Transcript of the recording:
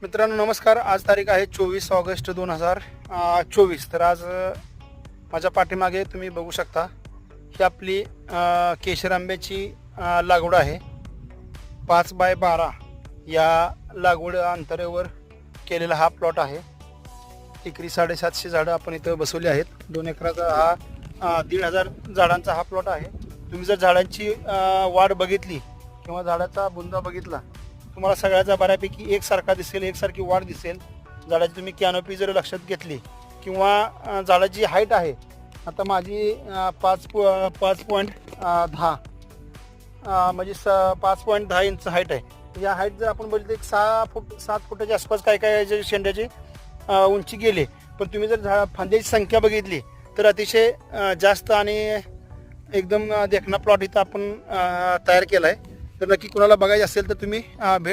मित्रांनो नमस्कार. आज तारीख आहे 24 ऑगस्ट 2024. तर आज माझ्या पाठीमागे तुम्ही बघू शकता ही आपली केशर आंब्याची लागवड आहे. 5x12 या लागवड अंतरावर केलेला हा प्लॉट आहे. एकरी 750 झाडं आपण इथं बसवली आहेत. 2 एकराचा हा 1500 झाडांचा हा प्लॉट आहे. तुम्ही जर झाडांची वाढ बघितली किंवा झाडाचा बुंदा बघितला, तुम्हाला सगळ्याचा बऱ्यापैकी एकसारखा दिसेल, एकसारखी वाढ दिसेल. झाडाची तुम्ही कॅनोपी जर लक्षात घेतली किंवा झाडाची हाईट आहे, आता माझी 5.10 म्हणजे 5.10 इंच हाईट आहे. या हाईट जर आपण बघितलं एक 7 फुटाच्या आसपास काय काय जे शेंड्याची उंची गेली. पण तुम्ही जर फांद्याची संख्या बघितली तर अतिशय जास्त आणि एकदम देखणा प्लॉट इथं आपण तयार केला आहे. तर नक्की कुणाला बघायचं असेल तर तुम्ही भेट